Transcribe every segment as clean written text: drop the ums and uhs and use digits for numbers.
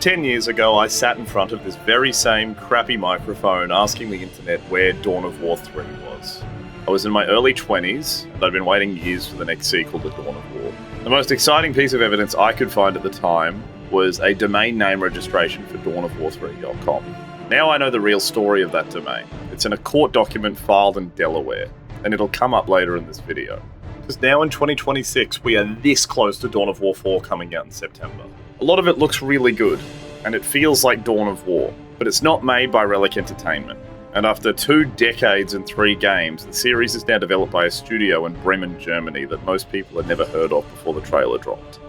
10 years ago, I sat in front of this very same crappy microphone asking the internet where Dawn of War 3 was. I was in my early 20s, and I'd been waiting years for the next sequel to Dawn of War. The most exciting piece of evidence I could find at the time was a domain name registration for dawnofwar3.com. Now I know the real story of that domain. It's in a court document filed in Delaware, and it'll come up later in this video. Because now in 2026, we are this close to Dawn of War 4 coming out in September. A lot of it looks really good, and it feels like Dawn of War, but it's not made by Relic Entertainment. And after 2 decades and 3 games, the series is now developed by a studio in Bremen, Germany that most people had never heard of before the trailer dropped.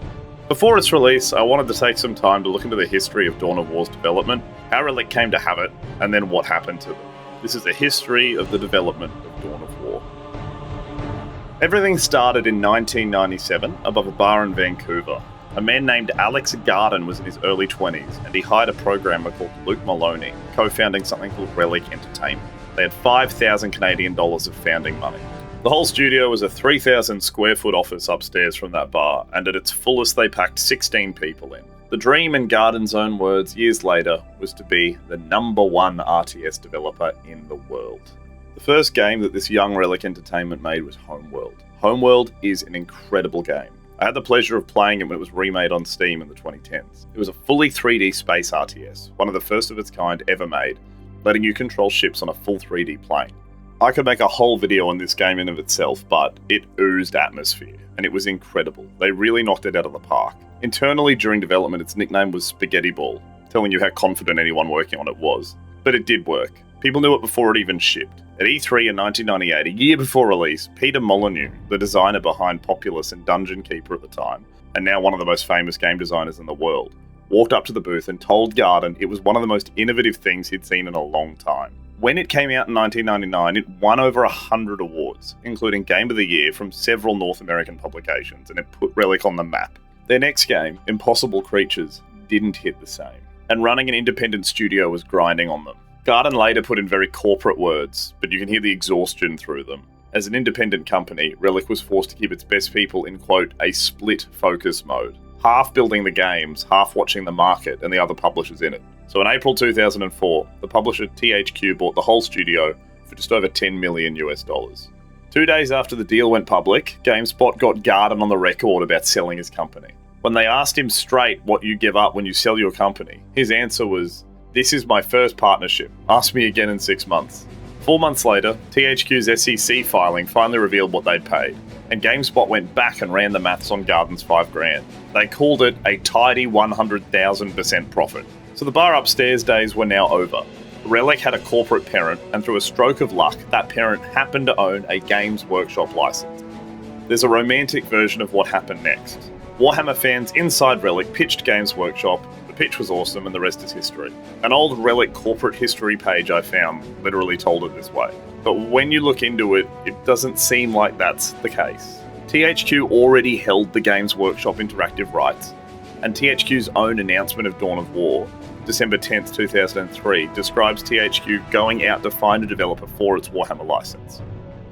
Before its release, I wanted to take some time to look into the history of Dawn of War's development, how Relic came to have it, and then what happened to them. This is a history of the development of Dawn of War. Everything started in 1997 above a bar in Vancouver. A man named Alex Garden was in his early 20s, and he hired a programmer called Luke Maloney, co-founding something called Relic Entertainment. They had 5,000 Canadian dollars of founding money. The whole studio was a 3,000 square foot office upstairs from that bar, and at its fullest they packed 16 people in. The dream, in Garden's own words years later, was to be the #1 RTS developer in the world. The first game that this young Relic Entertainment made was Homeworld. Homeworld is an incredible game. I had the pleasure of playing it when it was remade on Steam in the 2010s. It was a fully 3D space RTS, one of the first of its kind ever made, letting you control ships on a full 3D plane. I could make a whole video on this game in of itself, but it oozed atmosphere, and it was incredible. They really knocked it out of the park. Internally during development, its nickname was Spaghetti Ball, telling you how confident anyone working on it was. But it did work. People knew it before it even shipped. At E3 in 1998, a year before release, Peter Molyneux, the designer behind Populous and Dungeon Keeper at the time, and now one of the most famous game designers in the world, walked up to the booth and told Garden it was one of the most innovative things he'd seen in a long time. When it came out in 1999, it won over 100 awards, including Game of the Year from several North American publications, and it put Relic on the map. Their next game, Impossible Creatures, didn't hit the same, and running an independent studio was grinding on them. Garden later put in very corporate words, but you can hear the exhaustion through them. As an independent company, Relic was forced to keep its best people in, quote, a split focus mode. Half building the games, half watching the market and the other publishers in it. So in April 2004, the publisher THQ bought the whole studio for just over $10 million. 2 days after the deal went public, GameSpot got Garden on the record about selling his company. When they asked him straight what you give up when you sell your company, his answer was, "This is my first partnership. Ask me again in 6 months." 4 months later, THQ's SEC filing finally revealed what they'd paid, and GameSpot went back and ran the maths on Garden's $5,000. They called it a tidy 100,000% profit. So the bar upstairs days were now over. Relic had a corporate parent, and through a stroke of luck, that parent happened to own a Games Workshop license. There's a romantic version of what happened next. Warhammer fans inside Relic pitched Games Workshop. The pitch was awesome, and the rest is history. An old Relic corporate history page I found literally told it this way. But when you look into it, it doesn't seem like that's the case. THQ already held the Games Workshop interactive rights, and THQ's own announcement of Dawn of War, December 10th, 2003, describes THQ going out to find a developer for its Warhammer license.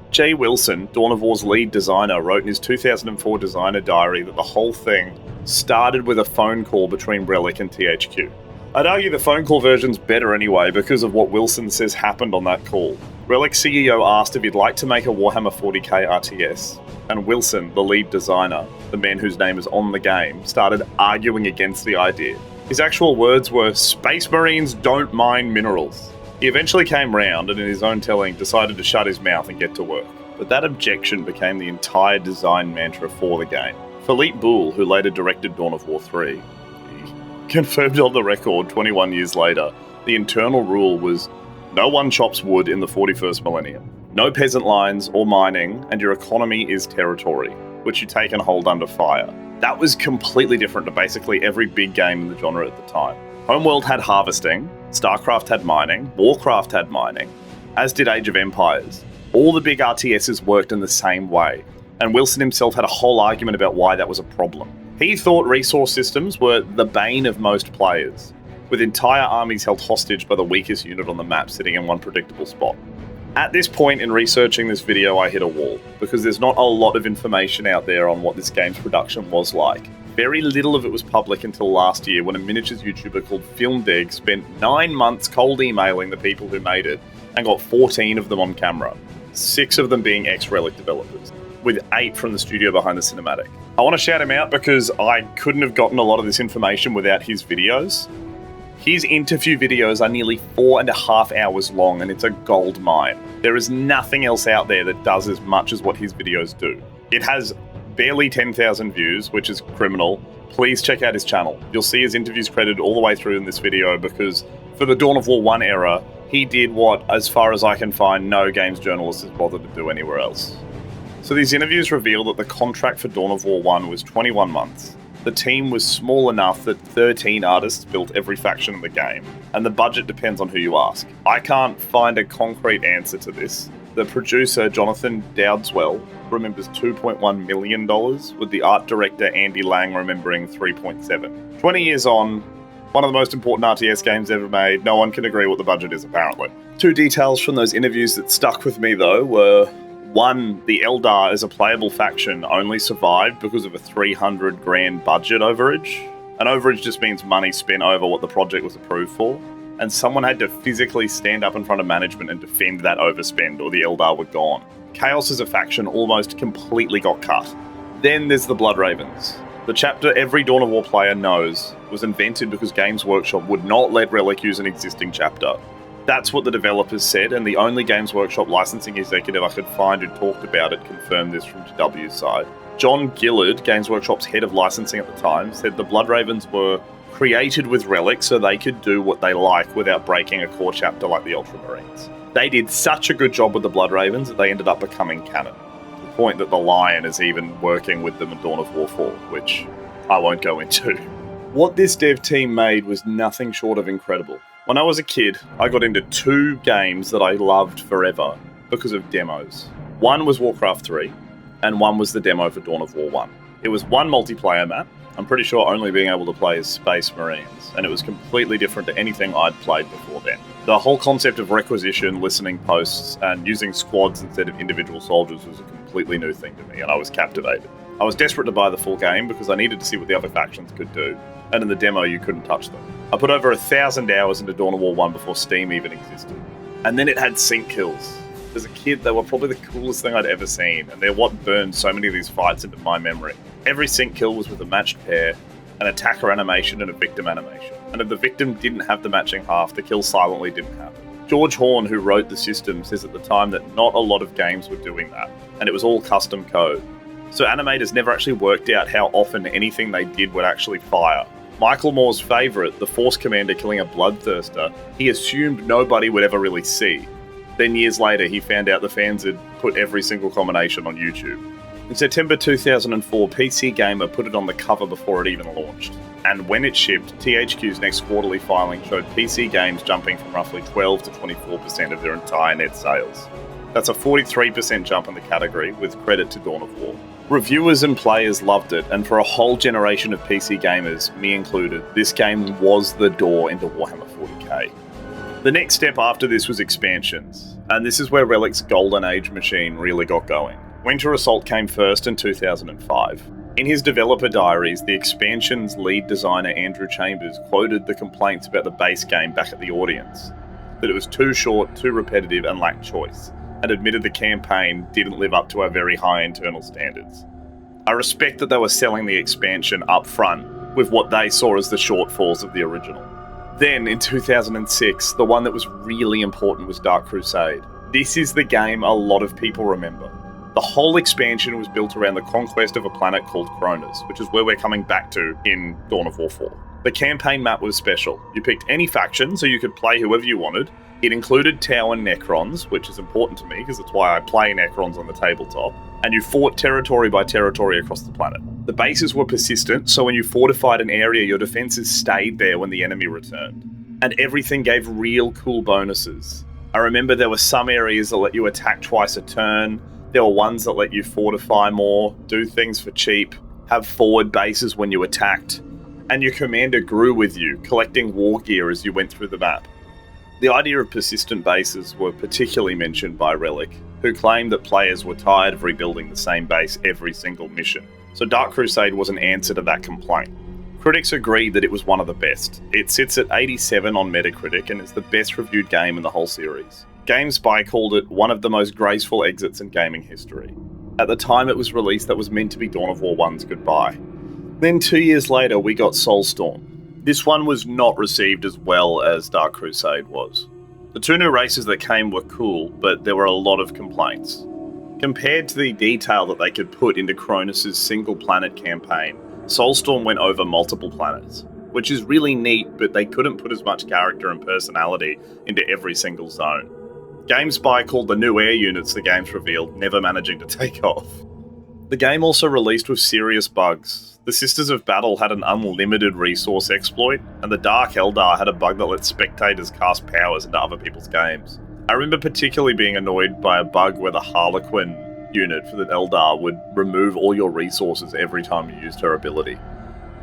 Jay Wilson, Dawn of War's lead designer, wrote in his 2004 designer diary that the whole thing started with a phone call between Relic and THQ. I'd argue the phone call version's better anyway because of what Wilson says happened on that call. Relic's CEO asked if he'd like to make a Warhammer 40k RTS, and Wilson, the lead designer, the man whose name is on the game, started arguing against the idea. His actual words were, "Space Marines don't mine minerals." He eventually came round and in his own telling decided to shut his mouth and get to work. But that objection became the entire design mantra for the game. Philippe Boule, who later directed Dawn of War 3, confirmed on the record 21 years later, the internal rule was no one chops wood in the 41st millennium. No peasant lines or mining, and your economy is territory, which you take and hold under fire. That was completely different to basically every big game in the genre at the time. Homeworld had harvesting, StarCraft had mining, Warcraft had mining, as did Age of Empires. All the big RTSs worked in the same way, and Wilson himself had a whole argument about why that was a problem. He thought resource systems were the bane of most players, with entire armies held hostage by the weakest unit on the map sitting in one predictable spot. At this point in researching this video, I hit a wall, because there's not a lot of information out there on what this game's production was like. Very little of it was public until last year when a miniatures YouTuber called Filmdeg spent 9 months cold emailing the people who made it and got 14 of them on camera, 6 of them being ex-Relic developers, with 8 from the studio behind the cinematic. I want to shout him out because I couldn't have gotten a lot of this information without his videos. His interview videos are nearly 4.5 hours long, and it's a gold mine. There is nothing else out there that does as much as what his videos do. It has barely 10,000 views, which is criminal. Please check out his channel. You'll see his interviews credited all the way through in this video because for the Dawn of War 1 era, he did what, as far as I can find, no games journalist has bothered to do anywhere else. So these interviews reveal that the contract for Dawn of War 1 was 21 months. The team was small enough that 13 artists built every faction in the game, and the budget depends on who you ask. I can't find a concrete answer to this. The producer, Jonathan Dowdswell, remembers $2.1 million, with the art director, Andy Lang, remembering 3.7. 20 years on, one of the most important RTS games ever made, no one can agree what the budget is, apparently. 2 details from those interviews that stuck with me, though, were 1, the Eldar as a playable faction only survived because of a $300,000 budget overage. An overage just means money spent over what the project was approved for, and someone had to physically stand up in front of management and defend that overspend, or the Eldar were gone. Chaos as a faction almost completely got cut. Then there's the Blood Ravens. The chapter every Dawn of War player knows was invented because Games Workshop would not let Relic use an existing chapter. That's what the developers said, and the only Games Workshop licensing executive I could find who talked about it confirmed this from GW's side. John Gillard, Games Workshop's head of licensing at the time, said the Blood Ravens were created with Relic so they could do what they like without breaking a core chapter like the Ultramarines. They did such a good job with the Blood Ravens that they ended up becoming canon, to the point that the Lion is even working with them in Dawn of War 4, which I won't go into. What this dev team made was nothing short of incredible. When I was a kid, I got into 2 games that I loved forever because of demos. One was Warcraft 3, and one was the demo for Dawn of War 1. It was one multiplayer map, I'm pretty sure only being able to play as Space Marines, and it was completely different to anything I'd played before then. The whole concept of requisition, listening posts, and using squads instead of individual soldiers was a completely new thing to me, and I was captivated. I was desperate to buy the full game because I needed to see what the other factions could do, and in the demo you couldn't touch them. I put over 1,000 hours into Dawn of War 1 before Steam even existed. And then it had sync kills. As a kid, they were probably the coolest thing I'd ever seen, and they're what burned so many of these fights into my memory. Every sync kill was with a matched pair, an attacker animation and a victim animation. And if the victim didn't have the matching half, the kill silently didn't happen. George Horn, who wrote the system, says at the time that not a lot of games were doing that, and it was all custom code. So animators never actually worked out how often anything they did would actually fire. Michael Moore's favourite, the Force Commander killing a Bloodthirster, he assumed nobody would ever really see. Then years later, he found out the fans had put every single combination on YouTube. In September 2004, PC Gamer put it on the cover before it even launched. And when it shipped, THQ's next quarterly filing showed PC games jumping from roughly 12 to 24% of their entire net sales. That's a 43% jump in the category, with credit to Dawn of War. Reviewers and players loved it, and for a whole generation of PC gamers, me included, this game was the door into Warhammer 40k. The next step after this was expansions, and this is where Relic's Golden Age machine really got going. Winter Assault came first in 2005. In his developer diaries, the expansion's lead designer Andrew Chambers quoted the complaints about the base game back at the audience, that it was too short, too repetitive, and lacked choice, and admitted the campaign didn't live up to our very high internal standards. I respect that they were selling the expansion up front with what they saw as the shortfalls of the original. Then, in 2006, the one that was really important was Dark Crusade. This is the game a lot of people remember. The whole expansion was built around the conquest of a planet called Cronus, which is where we're coming back to in Dawn of War 4. The campaign map was special. You picked any faction, so you could play whoever you wanted. It included Tau and Necrons, which is important to me because it's why I play Necrons on the tabletop, and you fought territory by territory across the planet. The bases were persistent, so when you fortified an area, your defenses stayed there when the enemy returned. And everything gave real cool bonuses. I remember there were some areas that let you attack twice a turn, there were ones that let you fortify more, do things for cheap, have forward bases when you attacked, and your commander grew with you, collecting war gear as you went through the map. The idea of persistent bases were particularly mentioned by Relic, who claimed that players were tired of rebuilding the same base every single mission. So Dark Crusade was an answer to that complaint. Critics agreed that it was one of the best. It sits at 87 on Metacritic and is the best reviewed game in the whole series. GameSpy called it one of the most graceful exits in gaming history. At the time it was released, that was meant to be Dawn of War 1's goodbye. Then 2 years later we got Soulstorm. This one was not received as well as Dark Crusade was. The two new races that came were cool, but there were a lot of complaints. Compared to the detail that they could put into Cronus' single planet campaign, Soulstorm went over multiple planets, which is really neat, but they couldn't put as much character and personality into every single zone. GameSpy called the new air units the games revealed never managing to take off. The game also released with serious bugs. The Sisters of Battle had an unlimited resource exploit, and the Dark Eldar had a bug that let spectators cast powers into other people's games. I remember particularly being annoyed by a bug where the Harlequin unit for the Eldar would remove all your resources every time you used her ability.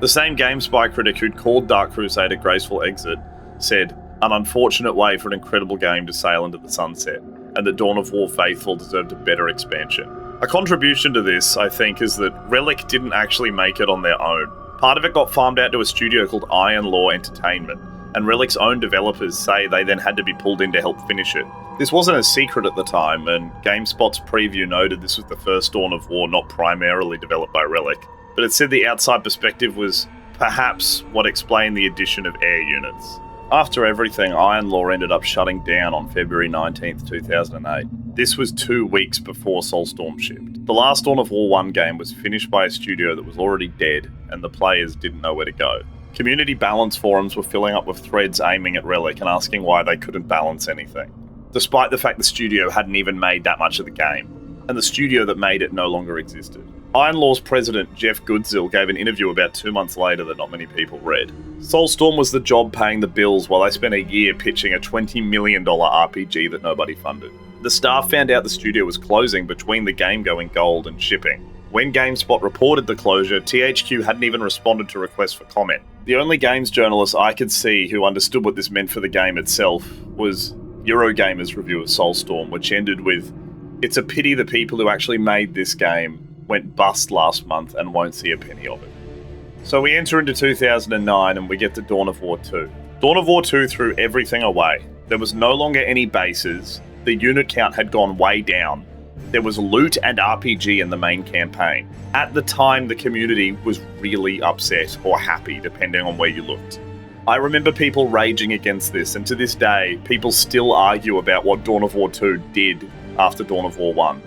The same GameSpy critic who'd called Dark Crusade a graceful exit said, "An unfortunate way for an incredible game to sail into the sunset, and that Dawn of War Faithful deserved a better expansion." A contribution to this, I think, is that Relic didn't actually make it on their own. Part of it got farmed out to a studio called Iron Law Entertainment, and Relic's own developers say they then had to be pulled in to help finish it. This wasn't a secret at the time, and GameSpot's preview noted this was the first Dawn of War not primarily developed by Relic, but it said the outside perspective was perhaps what explained the addition of air units. After everything, Iron Law ended up shutting down on February 19th, 2008. This was 2 weeks before Soulstorm shipped. The last Dawn of War 1 game was finished by a studio that was already dead, and the players didn't know where to go. Community balance forums were filling up with threads aiming at Relic and asking why they couldn't balance anything, despite the fact the studio hadn't even made that much of the game, and the studio that made it no longer existed. Iron Law's president, Jeff Goodsill, gave an interview about 2 months later that not many people read. Soulstorm was the job paying the bills while they spent a year pitching a $20 million RPG that nobody funded. The staff found out the studio was closing between the game going gold and shipping. When GameSpot reported the closure, THQ hadn't even responded to requests for comment. The only games journalist I could see who understood what this meant for the game itself was Eurogamer's review of Soulstorm, which ended with, "It's a pity the people who actually made this game went bust last month and won't see a penny of it." So we enter into 2009 and we get to Dawn of War 2. Dawn of War 2 threw everything away. There was no longer any bases, the unit count had gone way down. There was loot and RPG in the main campaign. At the time, the community was really upset or happy, depending on where you looked. I remember people raging against this, and to this day, people still argue about what Dawn of War 2 did after Dawn of War 1.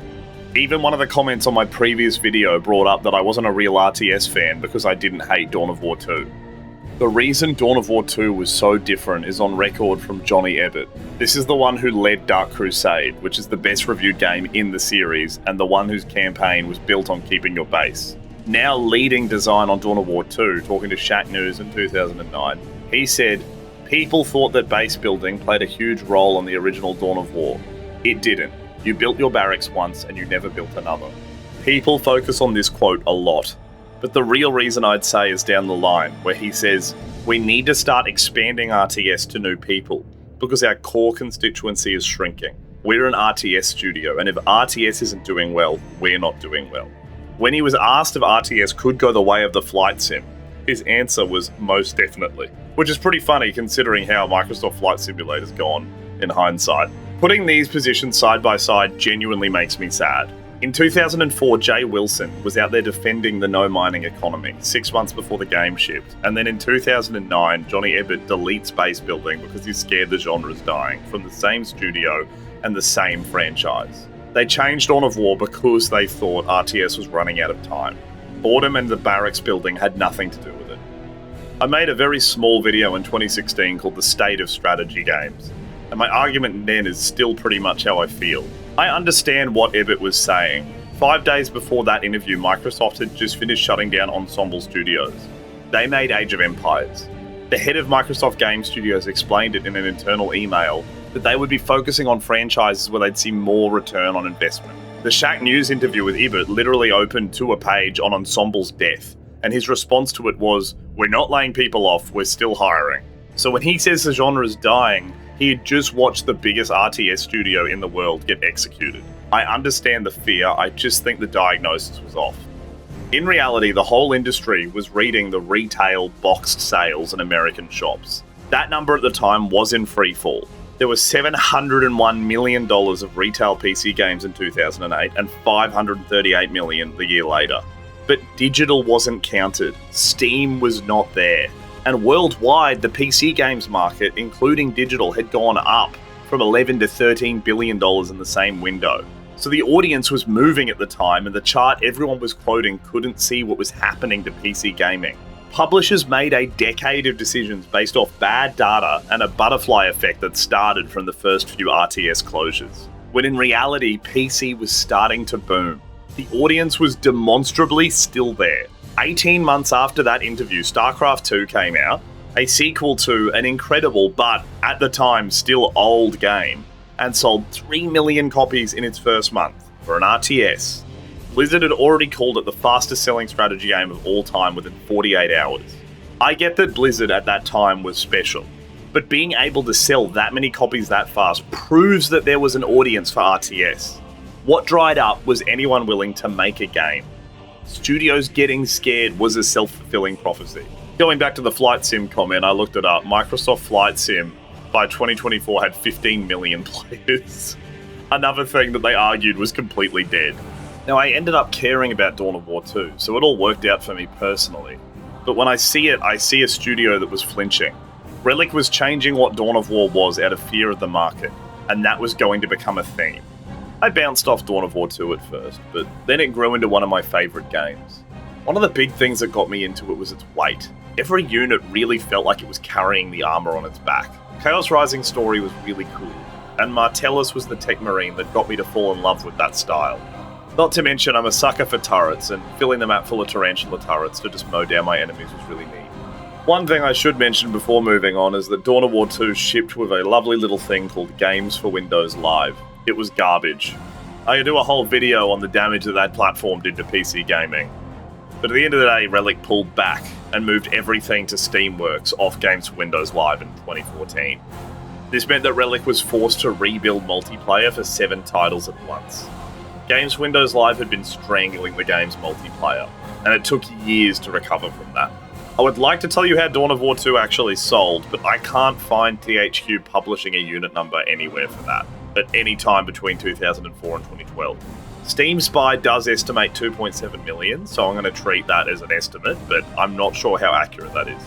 Even one of the comments on my previous video brought up that I wasn't a real RTS fan because I didn't hate Dawn of War 2. The reason Dawn of War 2 was so different is on record from Johnny Ebbett. This is the one who led Dark Crusade, which is the best reviewed game in the series, and the one whose campaign was built on keeping your base. Now leading design on Dawn of War 2, talking to Shack News in 2009, he said, "People thought that base building played a huge role in the original Dawn of War. It didn't. You built your barracks once and you never built another." People focus on this quote a lot, but the real reason I'd say is down the line, where he says, "We need to start expanding RTS to new people, because our core constituency is shrinking. We're an RTS studio, and if RTS isn't doing well, we're not doing well." When he was asked if RTS could go the way of the flight sim, his answer was most definitely, which is pretty funny considering how Microsoft Flight Simulator's gone in hindsight. Putting these positions side by side genuinely makes me sad. In 2004, Jay Wilson was out there defending the no mining economy 6 months before the game shipped, and then in 2009, Johnny Ebbett deletes base building because he's scared the genre's dying from the same studio and the same franchise. They changed Dawn of War because they thought RTS was running out of time. Boredom and the barracks building had nothing to do with it. I made a very small video in 2016 called The State of Strategy Games, and my argument then is still pretty much how I feel. I understand what Ebbett was saying. 5 days before that interview, Microsoft had just finished shutting down Ensemble Studios. They made Age of Empires. The head of Microsoft Game Studios explained it in an internal email that they would be focusing on franchises where they'd see more return on investment. The Shack News interview with Ebbett literally opened to a page on Ensemble's death, and his response to it was, "We're not laying people off, we're still hiring." So when he says the genre is dying, he had just watched the biggest RTS studio in the world get executed. I understand the fear, I just think the diagnosis was off. In reality, the whole industry was reading the retail boxed sales in American shops. That number at the time was in free fall. There was $701 million of retail PC games in 2008 and $538 million the year later. But digital wasn't counted. Steam was not there. And worldwide, the PC games market, including digital, had gone up from $11 to $13 billion in the same window. So the audience was moving at the time, and the chart everyone was quoting couldn't see what was happening to PC gaming. Publishers made a decade of decisions based off bad data and a butterfly effect that started from the first few RTS closures. When in reality, PC was starting to boom. The audience was demonstrably still there. 18 months after that interview, StarCraft 2 came out, a sequel to an incredible but, at the time, still old game, and sold 3 million copies in its first month for an RTS. Blizzard had already called it the fastest selling strategy game of all time within 48 hours. I get that Blizzard at that time was special, but being able to sell that many copies that fast proves that there was an audience for RTS. What dried up was anyone willing to make a game. Studios getting scared was a self-fulfilling prophecy. Going back to the Flight Sim comment, I looked it up. Microsoft Flight Sim by 2024 had 15 million players. Another thing that they argued was completely dead. Now, I ended up caring about Dawn of War 2, so it all worked out for me personally. But when I see it, I see a studio that was flinching. Relic was changing what Dawn of War was out of fear of the market, and that was going to become a theme. I bounced off Dawn of War 2 at first, but then it grew into one of my favourite games. One of the big things that got me into it was its weight. Every unit really felt like it was carrying the armour on its back. Chaos Rising's story was really cool, and Martellus was the tech marine that got me to fall in love with that style. Not to mention, I'm a sucker for turrets, and filling the map full of tarantula turrets to just mow down my enemies was really neat. One thing I should mention before moving on is that Dawn of War 2 shipped with a lovely little thing called Games for Windows Live. It was garbage. I could do a whole video on the damage that platform did to PC gaming. But at the end of the day, Relic pulled back and moved everything to Steamworks off Games for Windows Live in 2014. This meant that Relic was forced to rebuild multiplayer for 7 titles at once. Games for Windows Live had been strangling the game's multiplayer, and it took years to recover from that. I would like to tell you how Dawn of War 2 actually sold, but I can't find THQ publishing a unit number anywhere for that, at any time between 2004 and 2012. Steam Spy does estimate 2.7 million, so I'm going to treat that as an estimate, but I'm not sure how accurate that is.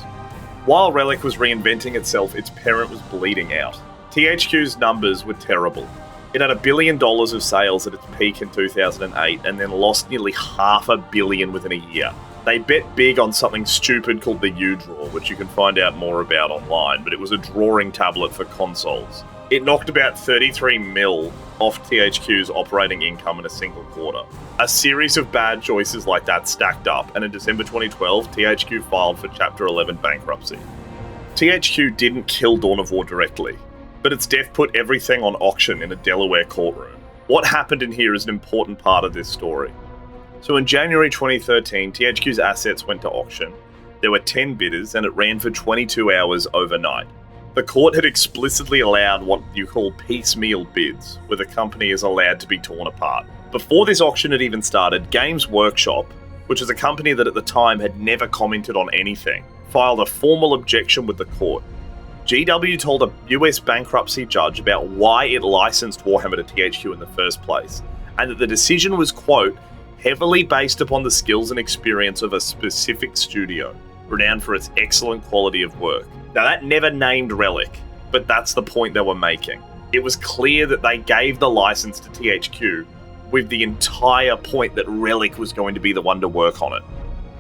While Relic was reinventing itself, its parent was bleeding out. THQ's numbers were terrible. It had $1 billion of sales at its peak in 2008 and then lost nearly $500 million within a year. They bet big on something stupid called the U-Draw, which you can find out more about online, but it was a drawing tablet for consoles. It knocked about 33 mil off THQ's operating income in a single quarter. A series of bad choices like that stacked up, and in December 2012, THQ filed for Chapter 11 bankruptcy. THQ didn't kill Dawn of War directly, but its death put everything on auction in a Delaware courtroom. What happened in here is an important part of this story. So in January 2013, THQ's assets went to auction. There were 10 bidders, and it ran for 22 hours overnight. The court had explicitly allowed what you call piecemeal bids, where the company is allowed to be torn apart. Before this auction had even started, Games Workshop, which is a company that at the time had never commented on anything, filed a formal objection with the court. GW told a US bankruptcy judge about why it licensed Warhammer to THQ in the first place, and that the decision was, quote, heavily based upon the skills and experience of a specific studio, renowned for its excellent quality of work. Now that never named Relic, but that's the point they were making. It was clear that they gave the license to THQ with the entire point that Relic was going to be the one to work on it.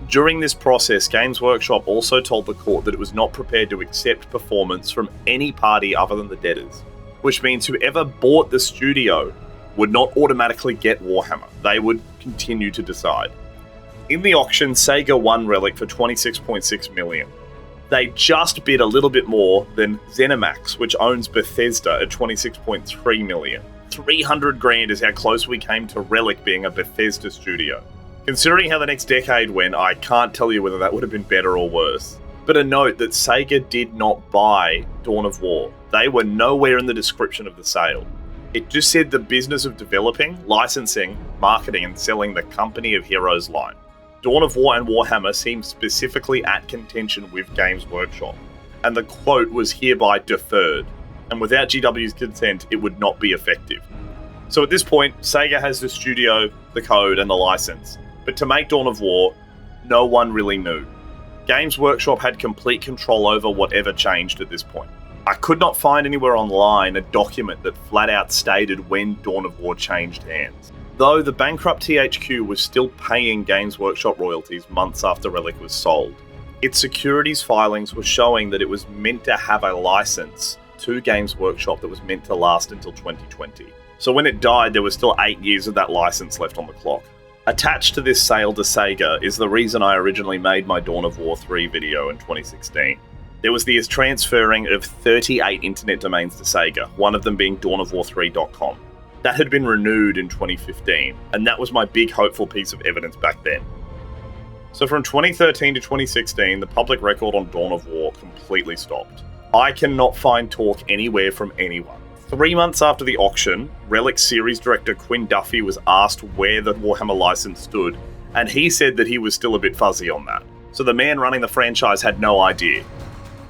During this process, Games Workshop also told the court that it was not prepared to accept performance from any party other than the debtors, which means whoever bought the studio would not automatically get Warhammer. They would continue to decide. In the auction, Sega won Relic for $26.6 million. They just bid a little bit more than ZeniMax, which owns Bethesda, at $26.3 million. 300 grand is how close we came to Relic being a Bethesda studio. Considering how the next decade went, I can't tell you whether that would have been better or worse. But a note that Sega did not buy Dawn of War. They were nowhere in the description of the sale. It just said the business of developing, licensing, marketing, and selling the Company of Heroes line. Dawn of War and Warhammer seemed specifically at contention with Games Workshop, and the quote was hereby deferred, and without GW's consent, it would not be effective. So at this point, Sega has the studio, the code, and the license, but to make Dawn of War, no one really knew. Games Workshop had complete control over whatever changed at this point. I could not find anywhere online a document that flat out stated when Dawn of War changed hands. Though the bankrupt THQ was still paying Games Workshop royalties months after Relic was sold, its securities filings were showing that it was meant to have a license to Games Workshop that was meant to last until 2020. So when it died, there was still 8 years of that license left on the clock. Attached to this sale to Sega is the reason I originally made my Dawn of War 3 video in 2016. There was the transferring of 38 internet domains to Sega, one of them being dawnofwar3.com. That had been renewed in 2015, and that was my big hopeful piece of evidence back then. So from 2013 to 2016, the public record on Dawn of War completely stopped. I cannot find talk anywhere from anyone. 3 months after the auction, Relic series director Quinn Duffy was asked where the Warhammer license stood, and he said that he was still a bit fuzzy on that. So the man running the franchise had no idea.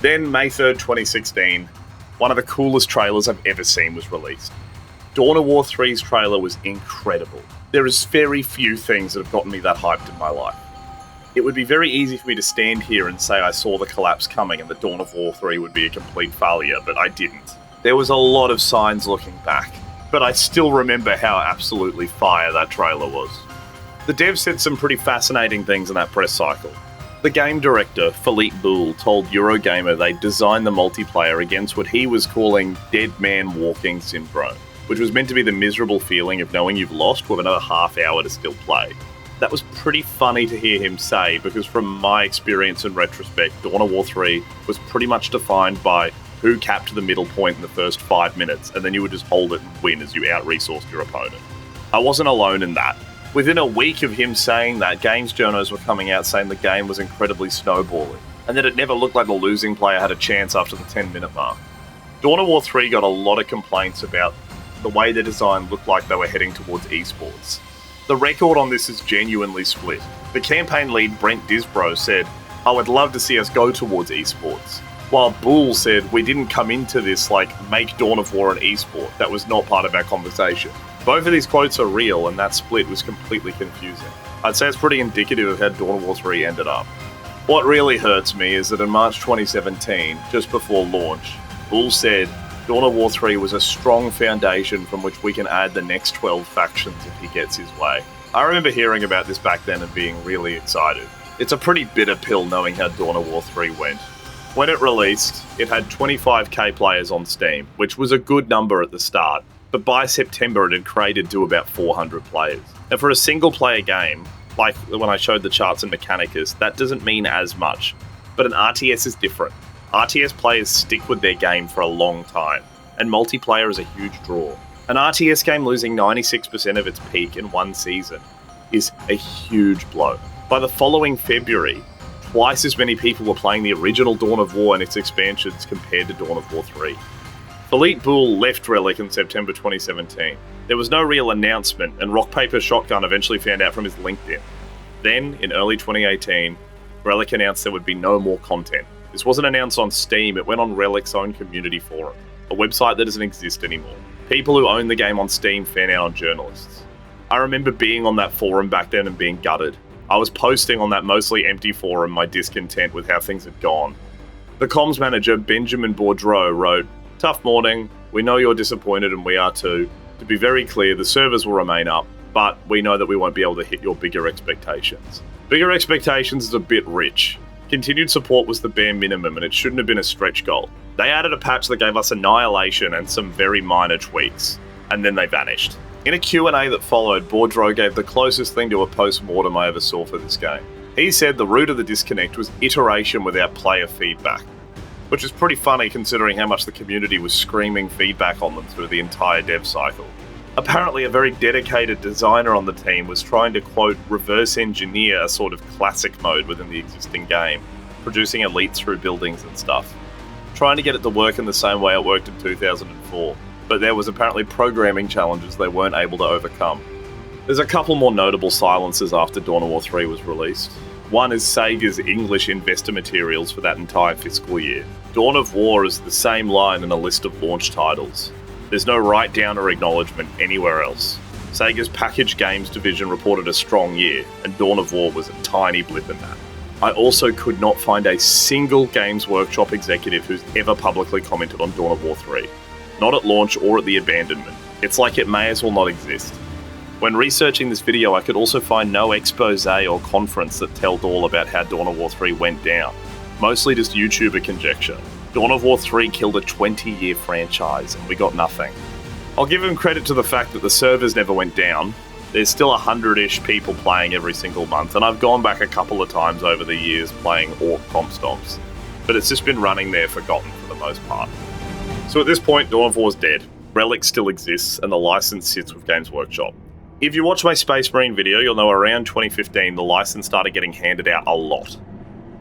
Then, May 3rd, 2016, one of the coolest trailers I've ever seen was released. Dawn of War 3's trailer was incredible. There is very few things that have gotten me that hyped in my life. It would be very easy for me to stand here and say I saw the collapse coming and that Dawn of War 3 would be a complete failure, but I didn't. There was a lot of signs looking back, but I still remember how absolutely fire that trailer was. The devs said some pretty fascinating things in that press cycle. The game director, Philippe Boule, told Eurogamer they designed the multiplayer against what he was calling dead man walking syndrome, which was meant to be the miserable feeling of knowing you've lost with another half hour to still play. That was pretty funny to hear him say, because from my experience in retrospect, Dawn of War 3 was pretty much defined by who capped the middle point in the first 5 minutes, and then you would just hold it and win as you out-resourced your opponent. I wasn't alone in that. Within a week of him saying that, games journos were coming out saying the game was incredibly snowballing, and that it never looked like the losing player had a chance after the 10-minute mark. Dawn of War 3 got a lot of complaints about the way the design looked like they were heading towards esports. The record on this is genuinely split. The campaign lead Brent Disbro said, "I would love to see us go towards esports," while Boole said, "We didn't come into this like make Dawn of War an esport. That was not part of our conversation." Both of these quotes are real, and that split was completely confusing. I'd say it's pretty indicative of how Dawn of War 3 ended up. What really hurts me is that in March 2017, just before launch, Boole said, "Dawn of War 3 was a strong foundation from which we can add the next 12 factions if he gets his way." I remember hearing about this back then and being really excited. It's a pretty bitter pill knowing how Dawn of War 3 went. When it released, it had 25k players on Steam, which was a good number at the start, but by September it had cratered to about 400 players. And for a single player game, like when I showed the charts in Mechanicus, that doesn't mean as much. But an RTS is different. RTS players stick with their game for a long time, and multiplayer is a huge draw. An RTS game losing 96% of its peak in one season is a huge blow. By the following February, twice as many people were playing the original Dawn of War and its expansions compared to Dawn of War 3. Philippe Boule left Relic in September 2017. There was no real announcement, and Rock Paper Shotgun eventually found out from his LinkedIn. Then, in early 2018, Relic announced there would be no more content. This wasn't announced on Steam, it went on Relic's own community forum, a website that doesn't exist anymore. People who own the game on Steam fan out on journalists. I remember being on that forum back then and being gutted. I was posting on that mostly empty forum my discontent with how things had gone. The comms manager, Benjamin Boudreau, wrote, "Tough morning, we know you're disappointed and we are too. To be very clear, the servers will remain up, but we know that we won't be able to hit your bigger expectations." Bigger expectations is a bit rich. Continued support was the bare minimum and it shouldn't have been a stretch goal. They added a patch that gave us Annihilation and some very minor tweaks, and then they vanished. In a Q&A that followed, Boudreau gave the closest thing to a post-mortem I ever saw for this game. He said the root of the disconnect was iteration without player feedback, which is pretty funny considering how much the community was screaming feedback on them through the entire dev cycle. Apparently, a very dedicated designer on the team was trying to, quote, reverse engineer a sort of classic mode within the existing game, producing elites through buildings and stuff, trying to get it to work in the same way it worked in 2004. but there was apparently programming challenges they weren't able to overcome. There's a couple more notable silences after Dawn of War 3 was released. One is Sega's English investor materials for that entire fiscal year. Dawn of War is the same line in a list of launch titles. There's no write-down or acknowledgement anywhere else. Sega's packaged games division reported a strong year, and Dawn of War was a tiny blip in that. I also could not find a single Games Workshop executive who's ever publicly commented on Dawn of War 3. Not at launch or at the abandonment. It's like it may as well not exist. When researching this video, I could also find no expose or conference that told all about how Dawn of War 3 went down. Mostly just YouTuber conjecture. Dawn of War 3 killed a 20-year franchise, and we got nothing. I'll give him credit to the fact that the servers never went down. There's still 100-ish people playing every single month, and I've gone back a couple of times over the years playing Orc comp stomps, but it's just been running there forgotten for the most part. So at this point, Dawn of War's dead. Relic still exists, and the license sits with Games Workshop. If you watch my Space Marine video, you'll know around 2015 the license started getting handed out a lot.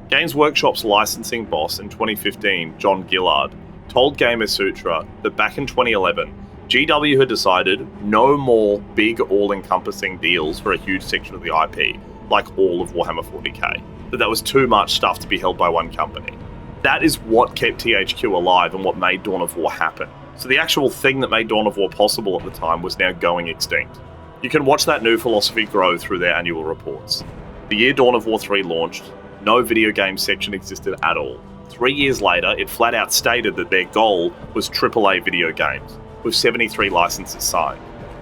Games Workshop's licensing boss in 2015, John Gillard, told Gamasutra that back in 2011, GW had decided no more big all-encompassing deals for a huge section of the IP, like all of Warhammer 40k. That was too much stuff to be held by one company. That is what kept THQ alive and what made Dawn of War happen. So the actual thing that made Dawn of War possible at the time was now going extinct. You can watch that new philosophy grow through their annual reports. The year Dawn of War 3 launched, no video game section existed at all. 3 years later, it flat out stated that their goal was AAA video games, with 73 licenses signed.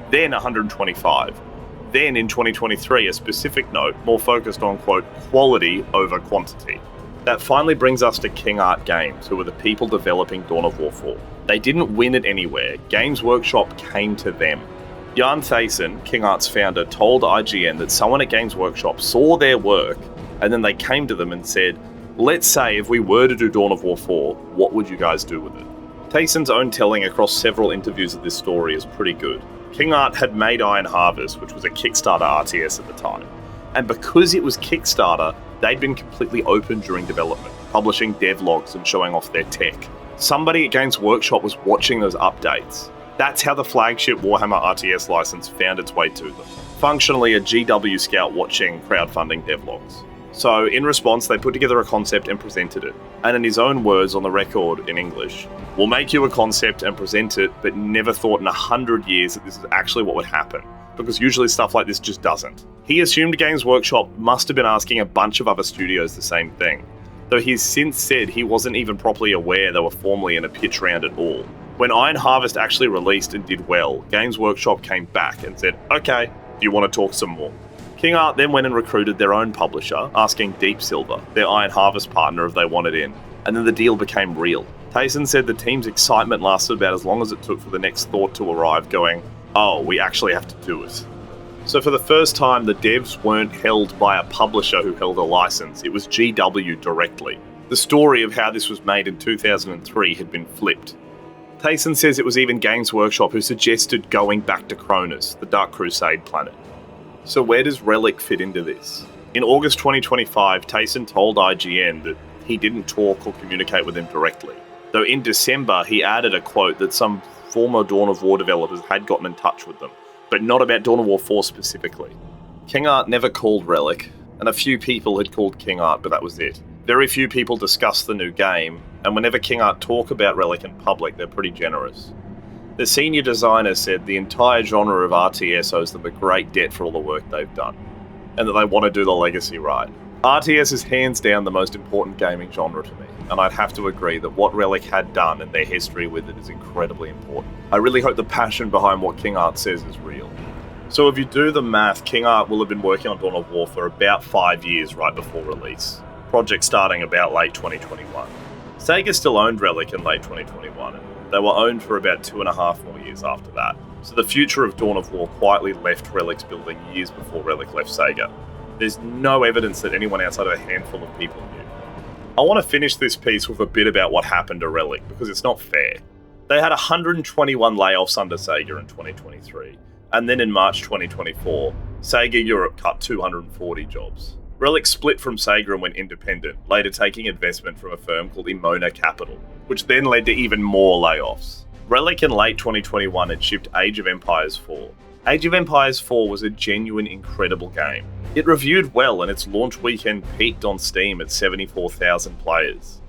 Then 125. Then in 2023, a specific note more focused on, quote, quality over quantity. That finally brings us to King Art Games, who were the people developing Dawn of War 4. They didn't win it anywhere. Games Workshop came to them. Jan Thaysen, King Art's founder, told IGN that someone at Games Workshop saw their work, and then they came to them and said, let's say if we were to do Dawn of War 4, what would you guys do with it? Thaysen's own telling across several interviews of this story is pretty good. King Art had made Iron Harvest, which was a Kickstarter RTS at the time. And because it was Kickstarter, they'd been completely open during development, publishing devlogs and showing off their tech. Somebody at Games Workshop was watching those updates. That's how the flagship Warhammer RTS license found its way to them. Functionally a GW scout watching crowdfunding devlogs. So in response, they put together a concept and presented it. And in his own words on the record in English, we'll make you a concept and present it, but never thought in 100 years that this is actually what would happen, because usually stuff like this just doesn't. He assumed Games Workshop must have been asking a bunch of other studios the same thing, though he's since said he wasn't even properly aware they were formally in a pitch round at all. When Iron Harvest actually released and did well, Games Workshop came back and said, okay, do you want to talk some more? King Art then went and recruited their own publisher, asking Deep Silver, their Iron Harvest partner, if they wanted in, and then the deal became real. Thaysen said the team's excitement lasted about as long as it took for the next thought to arrive, going, oh, we actually have to do it. So for the first time, the devs weren't held by a publisher who held a license, it was GW directly. The story of how this was made in 2003 had been flipped. Thaysen says it was even Games Workshop who suggested going back to Cronus, the Dark Crusade planet. So where does Relic fit into this? In August 2025, Thaysen told IGN that he didn't talk or communicate with them directly, though in December he added a quote that some former Dawn of War developers had gotten in touch with them, but not about Dawn of War 4 specifically. King Art never called Relic, and a few people had called King Art, but that was it. Very few people discussed the new game, and whenever King Art talk about Relic in public, they're pretty generous. The senior designer said the entire genre of RTS owes them a great debt for all the work they've done, and that they want to do the legacy right. RTS is hands down the most important gaming genre to me, and I'd have to agree that what Relic had done and their history with it is incredibly important. I really hope the passion behind what King Art says is real. So if you do the math, King Art will have been working on Dawn of War for about 5 years right before release. Project starting about late 2021. Sega still owned Relic in late 2021, and they were owned for about 2.5 more years after that. So the future of Dawn of War quietly left Relic's building years before Relic left Sega. There's no evidence that anyone outside of a handful of people knew. I want to finish this piece with a bit about what happened to Relic, because it's not fair. They had 121 layoffs under Sega in 2023, and then in March 2024, Sega Europe cut 240 jobs. Relic split from Sega and went independent, later taking investment from a firm called Imona Capital, which then led to even more layoffs. Relic in late 2021 had shipped Age of Empires 4. Age of Empires 4 was a genuine incredible game. It reviewed well and its launch weekend peaked on Steam at 74,000 players.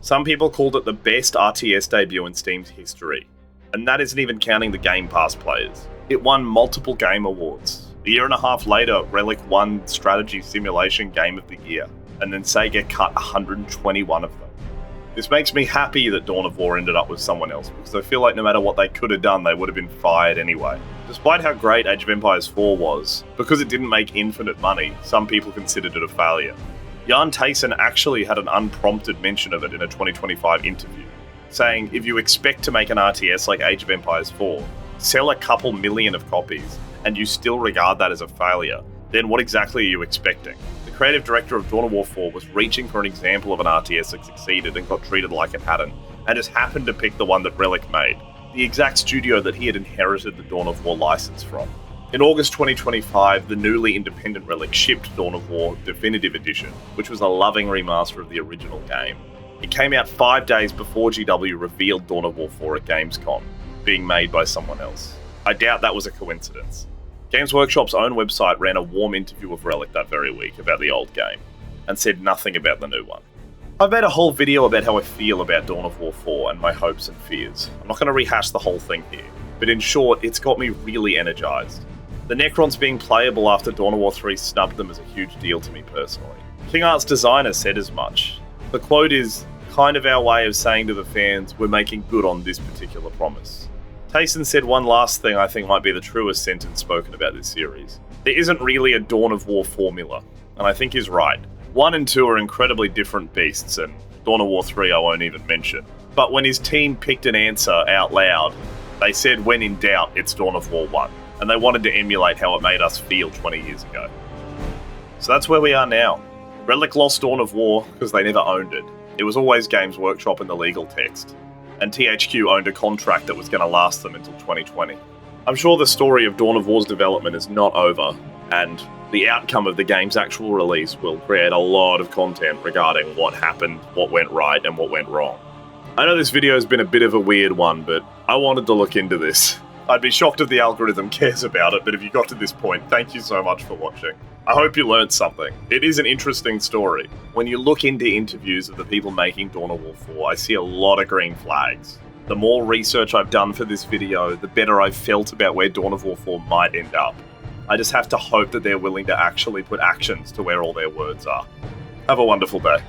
Some people called it the best RTS debut in Steam's history, and that isn't even counting the Game Pass players. It won multiple game awards. A year and a half later, Relic won Strategy Simulation Game of the Year, and then Sega cut 121 of them. This makes me happy that Dawn of War ended up with someone else, because I feel like no matter what they could have done, they would have been fired anyway. Despite how great Age of Empires 4 was, because it didn't make infinite money, some people considered it a failure. Jan Taysen actually had an unprompted mention of it in a 2025 interview, saying, if you expect to make an RTS like Age of Empires 4, sell a couple million of copies, and you still regard that as a failure, then what exactly are you expecting? The creative director of Dawn of War 4 was reaching for an example of an RTS that succeeded and got treated like it hadn't, and just happened to pick the one that Relic made, the exact studio that he had inherited the Dawn of War license from. In August 2025, the newly independent Relic shipped Dawn of War Definitive Edition, which was a loving remaster of the original game. It came out 5 days before GW revealed Dawn of War 4 at Gamescom, being made by someone else. I doubt that was a coincidence. Games Workshop's own website ran a warm interview of Relic that very week about the old game, and said nothing about the new one. I've made a whole video about how I feel about Dawn of War 4 and my hopes and fears. I'm not going to rehash the whole thing here, but in short, it's got me really energized. The Necrons being playable after Dawn of War 3 snubbed them is a huge deal to me personally. King Art's designer said as much. The quote is kind of our way of saying to the fans, we're making good on this particular promise. Taysen said one last thing I think might be the truest sentence spoken about this series. There isn't really a Dawn of War formula, and I think he's right. 1 and 2 are incredibly different beasts, and Dawn of War 3 I won't even mention. But when his team picked an answer out loud, they said when in doubt, it's Dawn of War 1, and they wanted to emulate how it made us feel 20 years ago. So that's where we are now. Relic lost Dawn of War because they never owned it. It was always Games Workshop in the legal text, and THQ owned a contract that was going to last them until 2020. I'm sure the story of Dawn of War's development is not over, and the outcome of the game's actual release will create a lot of content regarding what happened, what went right, and what went wrong. I know this video has been a bit of a weird one, but I wanted to look into this. I'd be shocked if the algorithm cares about it, but if you got to this point, thank you so much for watching. I hope you learned something. It is an interesting story. When you look into interviews of the people making Dawn of War 4, I see a lot of green flags. The more research I've done for this video, the better I've felt about where Dawn of War 4 might end up. I just have to hope that they're willing to actually put actions to where all their words are. Have a wonderful day.